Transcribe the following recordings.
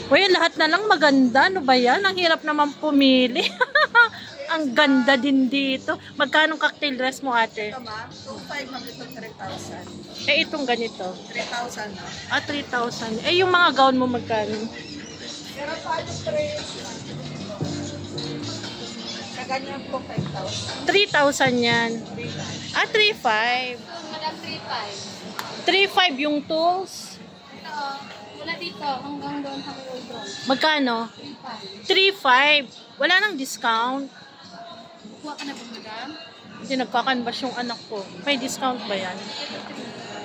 Uy, lahat na lang maganda. Ano ba yan? Ang hirap naman pumili. Ang ganda din dito. Magkano cocktail dress mo, ate? Ito ma'am, 2,500 ma'am, ito 3,000. Eh, itong ganito. 3,000 na. Ah, 3,000. Eh, yung mga gown mo magkano? Pero paano 3? Sa ganyan po 5,000. 3,000 yan. Ah, 3,500. Madam 3.5. 3,500 yung tools. Ito, mula dito hanggang doon sa doon. Magkano? 3.5. 3,500. Wala nang discount. Kuha ka na ba, madam? Hindi, nagkakanbas yung anak ko. May discount ba yan?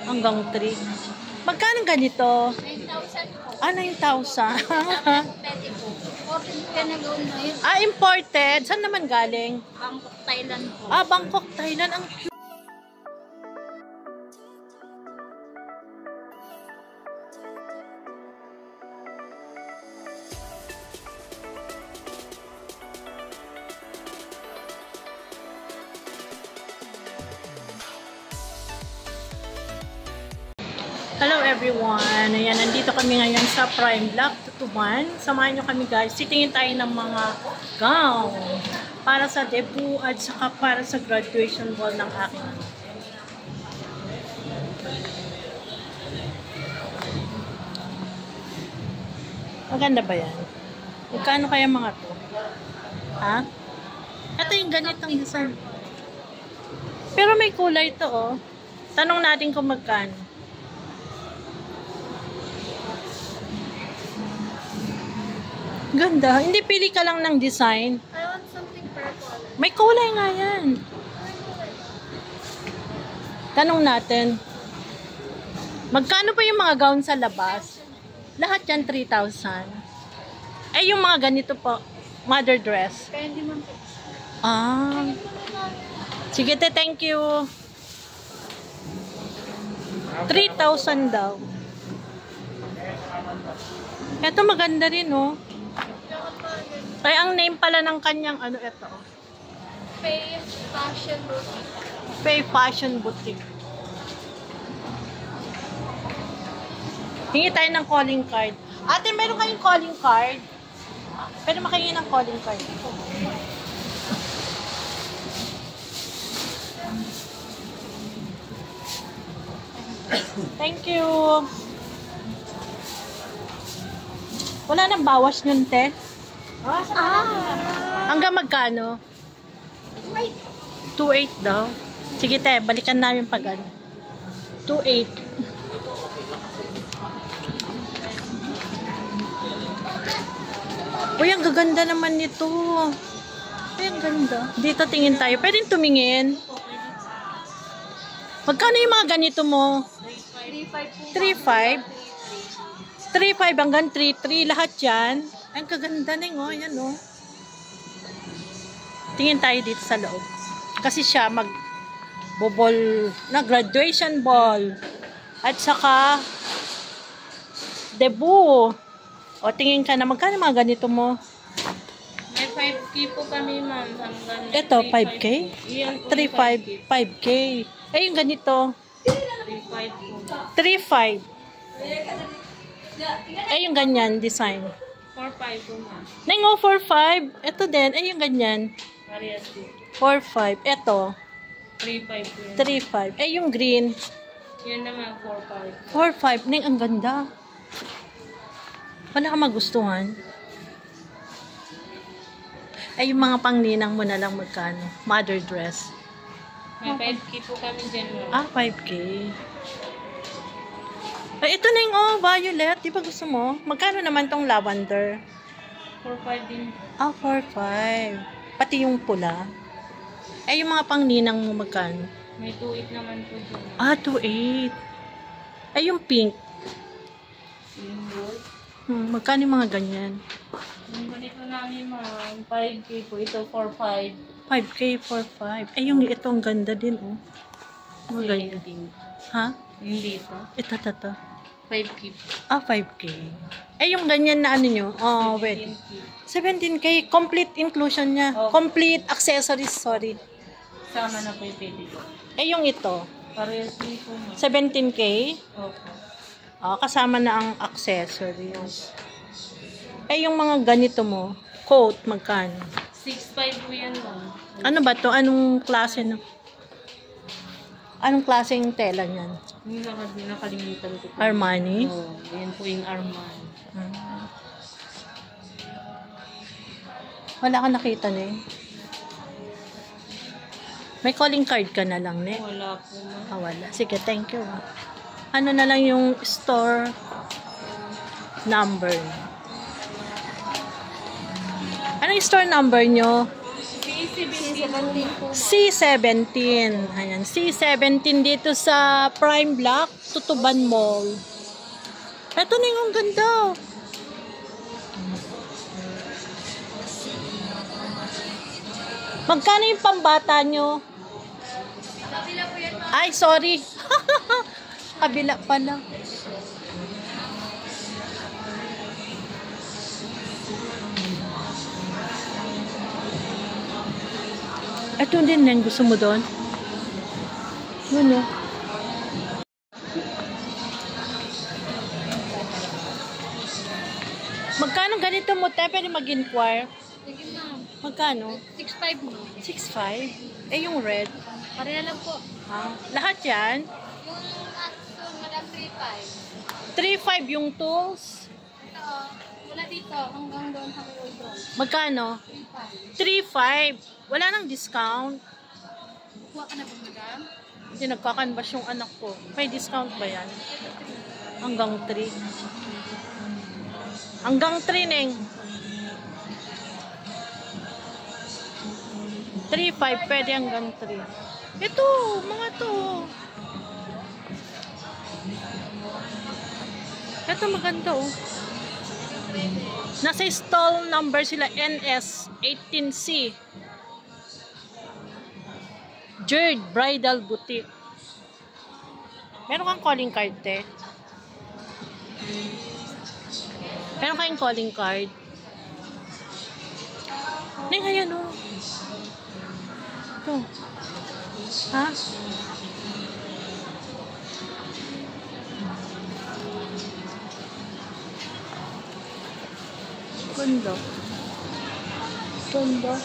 Hanggang 3. Magkano ganito? 9,000 po. Ah, 9,000. Pwede po. 14 ka na gawin na yun. Ah, imported. Saan naman galing? Bangkok, Thailand po. Ah, Bangkok, Thailand. Ang cute. Hello everyone! Ayan, nandito kami ngayon sa Prime Block, Tutuban. Samahan nyo kami guys. Titingin tayo ng mga gown para sa debut at saka para sa graduation ball ng aking anak. Maganda ba yan? Magkano kaya mga to? Ha? Ito yung ganitong design. Pero may kulay to oh. Tanong natin kung magkano. Ganda. Hindi pili ka lang ng design. I want something purple. May kulay nga yan. Tanong natin. Magkano pa yung mga gown sa labas? Lahat yan 3,000. Eh yung mga ganito po, mother dress. Kaya hindi man po. Ah. Sige te, thank you. 3,000 daw. Ito maganda rin oh. Ay, ang name pala ng kanyang ano ito. Faye Fashion Boutique. Faye Fashion Boutique. Hingi tayo ng calling card. Ate, meron kayong calling card? Pwede makahingi ng calling card. Thank you. Wala nang bawas yun, te. Hanggang magkano? 2,800 daw. Sige, te. Balikan namin pag ano. 2,800. Uy, ang gaganda naman nito. Uy, ang ganda. Dito tingin tayo. Pwedeng tumingin. Magkano yung mga ganito mo? 3,500. 3,500 hanggang 3,300. Lahat yan. Ang kaganda ning oh. Ayan oh. Tingin tayo dito sa loob. Kasi siya mag-ball na graduation ball. At saka debut. O tingin ka na. Magkano mga ganito mo? May 5K po kami, ma'am. Ito, 5K? 3,500. 5K. Eh, yung ganito. 3.5 po. 3,500. Eh, yung ganyan, design. 4.5 po, ma'am. Nengo, 4,500. Ito din. Eh, yung ganyan. Varias po. 4,500. Ito, 3.5 po. 3,500. Eh, yung green. Yan naman, 4.5. 4,500. Neng, ang ganda. Wala ka magustuhan. Ay, yung mga pangninang mo na lang magkano. Mother dress. May 5K po kami dyan, ma'am. Ah, 5K. Ay, ito na yung, oh, violet. Di ba gusto mo? Magkano naman tong lavender? 4.5 din. Ah, 4,500. Pati yung pula. Ay, yung mga pangninang mo magkano? May 2.8 naman po dyan. Ah, 2,800. Ay, yung pink. Yung gold. Magkano yung mga ganyan? Yung ganito namin, ma'am. 5K po. Ito, 4.5. 5K, 4,500. Ay, yung ito, ang ganda din, oh. Mga ganyan. Ha? Yung dito. Ito. 5K po. Ah, 5K. Eh, yung ganyan na ano nyo? Oh, wait. 17K. Complete inclusion niya. Oh. Complete accessories, sorry. Sama na po yung pwede ko. Eh, yung ito. Parehas din po, ma'am. 17K. Opo. Kasama na ang accessories. Eh, yung mga ganito mo, coat, magkano? 6.5 po yan, ma'am. Ano ba to? Anong klase ng... Anong klaseng tela niyan? Yung nakalimutan ko po. Armani? Oo, yan po yung Armani. Wala ka nakita na eh. May calling card ka na lang, ne? Wala po, ma'am. Ah, wala. Sige, thank you. Ano na lang yung store number? Ano yung store number nyo? C17. Ayan, C17 dito sa Prime Block, Tutuban Mall. Ito na yung ganda. Magkano yung pambata nyo? Ay, sorry. Kabila pala. Ito din yung gusto mo doon? Ano? Magkano ganito mo tayo? Pwede mag-inquire? Magkano? 6.5 mo. 6.5? Eh, yung red? Pareha lang po. Ah, lahat yan? Yung aso, madam 3.5. 3.5 yung tools? Ito, mula dito hanggang doon hanggang doon. Magkano? 3.5. 3.5. Wala nang discount. Kuha ka na ba, madam? Hindi, nagkakanbas yung anak ko. May discount ba yan? Hanggang 3. Hanggang 3, Neng. 3.5, pwede hanggang 3. Ito, mga to. Ito, maganda, oh. Nasa stall number sila, NS18C. Jerd Bridal Boutique. Meron kang calling card, te? Meron kayong calling card? Ning, ayan, oh. Ito. Ha? Ganda. Ganda.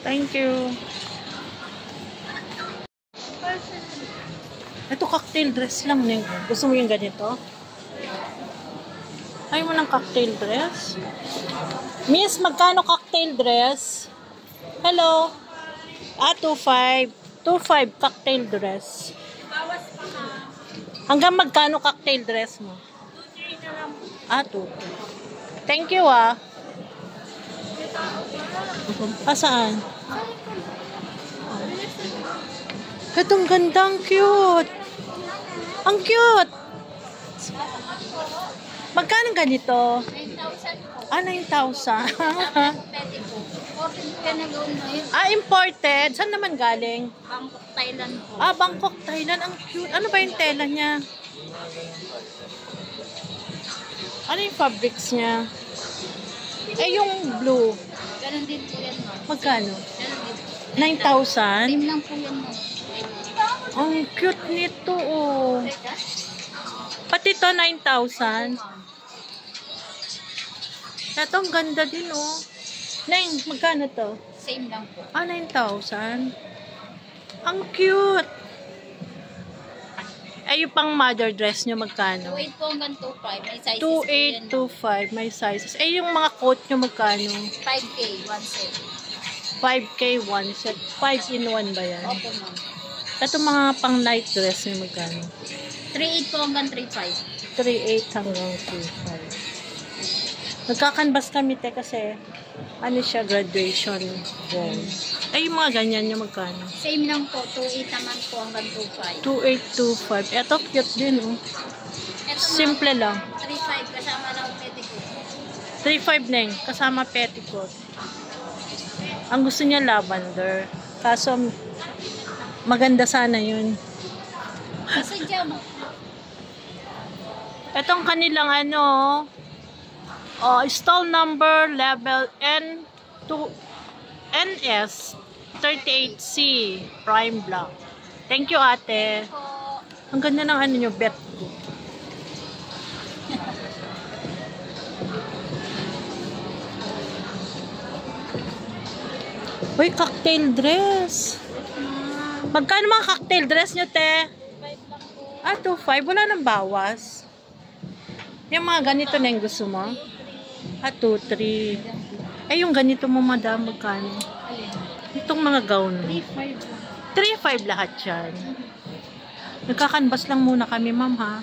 Thank you. Ito cocktail dress lang, Neng. Gusto mo yung ganito? Ayaw mo ng cocktail dress? Miss, magkano cocktail dress? Hello? 2.5. 2.5 cocktail dress. Hanggang magkano cocktail dress mo? 2. Thank you, Saan? Itong ganda, ang cute. Ang cute. Magkano ganito? 9,000 po. 9,000. Pwede po. 14 ka na gawin na yun. Imported. Saan naman galing? Bangkok, Thailand po. Bangkok, Thailand. Ang cute. Ano ba yung tela niya? Ano yung fabrics niya? Yung blue. Ganon din po yan, ma'am. Magkano? Ganon din. 9,000? Same lang po yan, ma'am. Ang cute nito, oh. Pati to 9,000. Ito, ang ganda din, oh. Neng, magkano to? Same lang po. 9,000. Ang cute. Yung pang mother dress nyo, magkano? 2.8 po hanggang 2.5. May sizes po yan. 2.8, 2.5, may sizes. Yung mga coat nyo, magkano? 5K, 1 set. 5K, 1 set. 5 in 1 ba yan? Opo, ma'am. Ito mga pang night dress nyo, magkano? 3.8 po hanggang 3.5. 3.8 hanggang 3.5. Nagkakanbas kami, kasi ano siya, graduation ball. Yung mga ganyan nyo, magkano? Same lang po. 2.8 naman po hanggang 2.5. 2.8, 2.5. Ito, cute din, oh. Ito, Simple lang. 3.5 kasama lang petticoat. 3.5 na yun, kasama petticoat. Ang gusto niya lavender. Kaso, maganda sana yun. Kasi dyan mo. Itong kanilang stall number level N2 NS 38C Prime Block. Thank you, ate. Ang ganda ng ano nyo, bet ko. Uy, cocktail dress. Magkano mga cocktail dress nyo, te? 2.5. Wala nang bawas. Yung mga ganito na yung gusto mo? 2.3. Yung ganito mo, madam, magkano? Itong mga gown. 3.5 lahat yan. Nagkakanbas lang muna kami, ma'am, ha?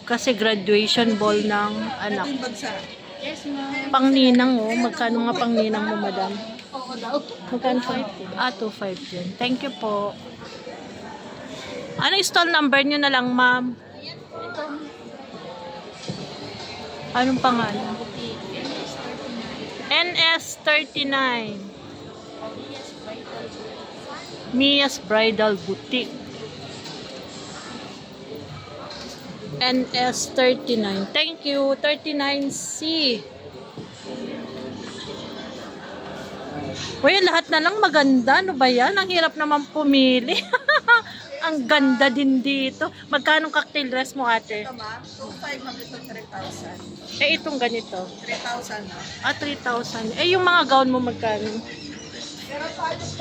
Kasi graduation ball ng anak. Yes, ma'am. Pangninang, oh. Magkano nga pangninang mo, madam? Magkano 5? 2.5 din. Thank you po. Ano yung stall number nyo na lang, ma'am? Anong pangalan? NS39. Mia's Bridal Boutique. NS39. Thank you. 39C. Uy, lahat na lang maganda. Ano ba yan? Ang hirap naman pumili. Ang ganda din dito. Magkano cocktail dress mo, ate? Ito ma, 2.5 ma'am, ito 3,000. Itong ganito. 3,000 na. 3,000. Yung mga gown mo magkano? Meron pa yung 3.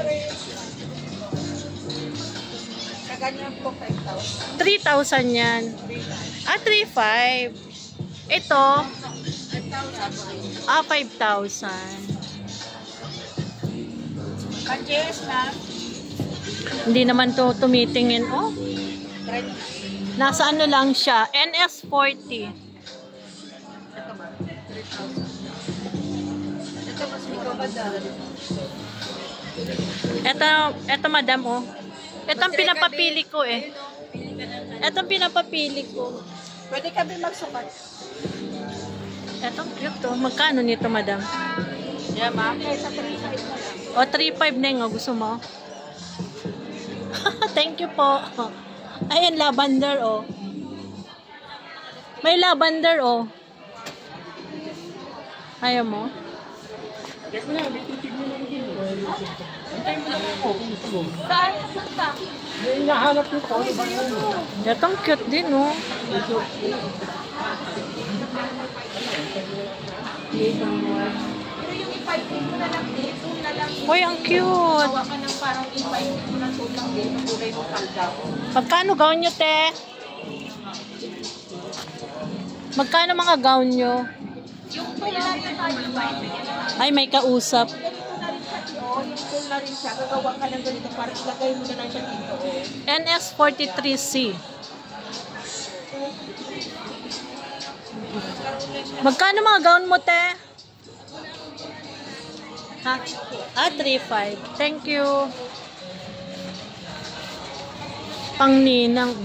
Sa ganyan po 5,000. 3,000 yan. 3,500. Ito, 5,000. 5,000. Kanjes na. Hindi naman to tumitingin. Oh, 30. nasa ano lang siya. NS40. Ito ma, 3,000. Ito mas maganda. Ito madam, oh. Ito ang pinapapili ko, eh. Ito ang pinapapili ko. Pwede kami magsukat. Ito, cute, oh. Magkano nito, madam? Yeah ma'am, sa 3,500 na lang. 3,500 na yung gusto mo? Thank you po. Ayan, lavender, oh. May lavender, oh. Ayaw mo? Itong cute din, oh. Pero yung i-5 mo na lang din, na lang. Uy, ang cute. Gawa ka ng parang i-5 mo na lang din, ang kulay mo kaldaw. Magkano gown nyo, te? Magkano mga gown nyo? Yung tool na rin tayo, 5. Ay, may kausap. Yung tool na rin siya, gagawa ka ng ganito, parang ilagay mo na lang siya dito. NS43C. Magkano mga gown mo, te? Ha? 3,500. Thank you. Pangninang.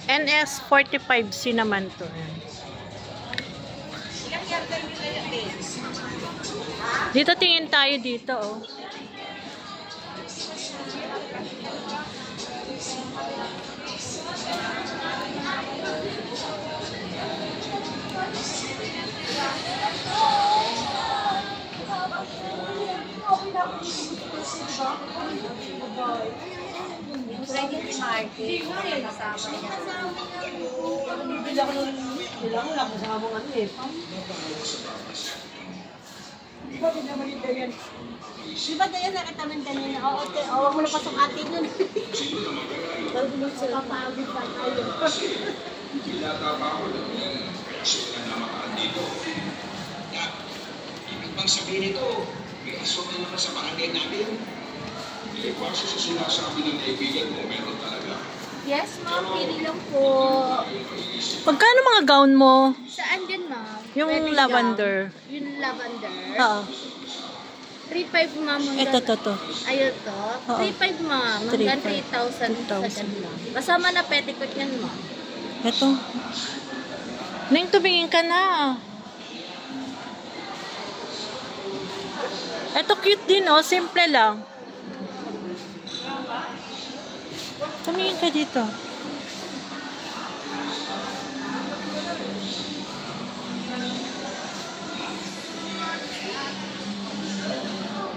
NS45C naman to. Dito tingin tayo dito, oh. Ready to market. Kasama niya. Di ba ganyan nakataman kanina? Oo, huwag mo na pasok atin nun. Bago sila paagod pa tayo. Ibig bang sabihin ito, may aswang na naman sa barangay natin? Eh, base sa sinasabi ng kaibigan mo, meron talaga. Yes, ma'am. Pili lang po. Magkano mga gown mo? Saan din, ma'am? Yung Wedding lavender. gown. Yung lavender. Oo. 3,500, ma'am. Ito. Ayun to. Oo. 3,500, ma'am. Hanggang 3,500. 3,000 sa ganda. Kasama na petticoat yan, ma'am. Ito. Neng, tumingin ka na. Ito cute din, oh. Simple lang. Tumingin ka dito.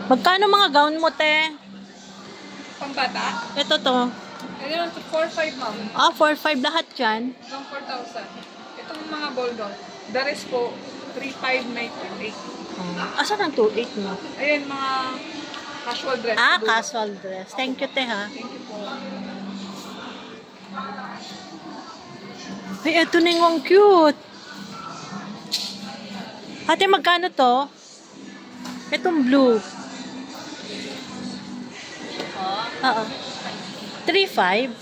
Magkano mga gown mo, te? Pambata? Ito to. Ano naman to? 4-5 ma'am. 4,500 lahat yan. Hanggang 4,000. Itong mga boldon. The rest po, 3,500, 9,800. Asan ang 2,800 mo? Ayan, mga casual dress. Casual dress. Thank you, te, ha? Thank you po. Ay, eto na yung ang cute. Ate, magkano to? Itong blue. Oo. 3,500?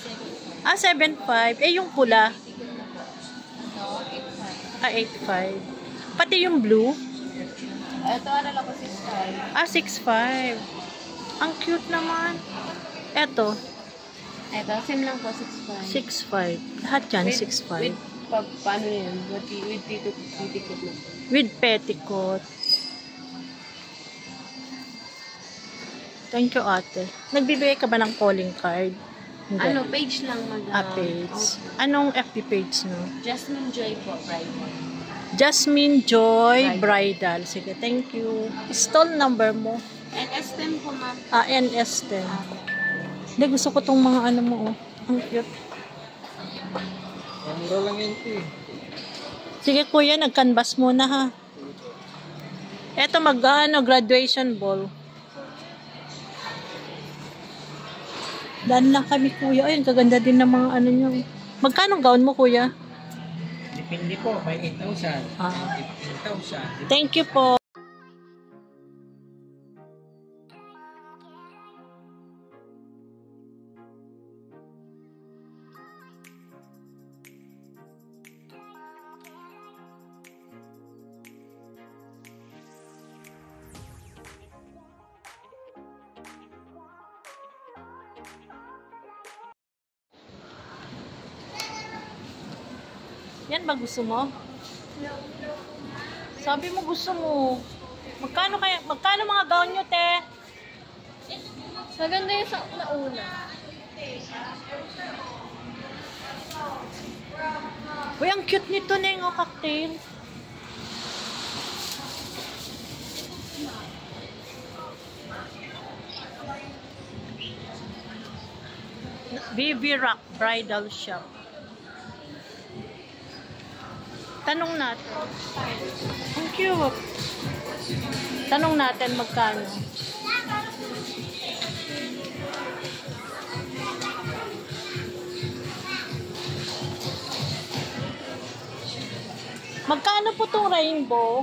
7,500. Eh, yung pula? 8,500. Pati yung blue? Ito, ano lang ko 6,500. 6,500. Ang cute naman. Eto, Ito, same lang po, 6,500. 6,500. Lahat yan, 6,500. Paano yan? With titikot na. With petticoat. Thank you, ate. Nagbibigay ka ba ng calling card? Hindi. Ano, page lang Page. Anong FB page no? Jasmine Joy po, Friday. Jasmine Joy Bridal. Sige, thank you. Stall number mo. NS10 po, ma'am. NS10. Hindi, gusto ko tong mga ano mo, oh. Ang cute. Mura lang yan po eh. Sige, kuya, nag-canvas muna, ha. Eto, graduation ball. Daan lang kami, kuya. Ayun, kaganda din ng mga ano nyo. Magkano gown mo, kuya? Depende po, may 8,000. 15,000. Thank you po. Yan ba gusto mo? Sabi mo gusto mo. Magkano mga gown nyo, te? Maganda yung sa nauna. Uy, ang cute nito, Neng, o cocktail. BB Rock Bridal Shop. Tanong natin. Ang cute. Tanong natin magkano. Magkano po itong rainbow?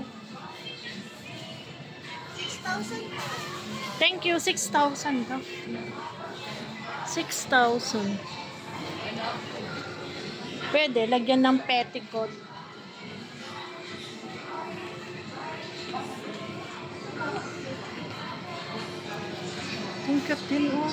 6,000. Thank you. 6,000 daw. 6,000. Pwede. Lagyan ng petticoat. Ang cute din, oh.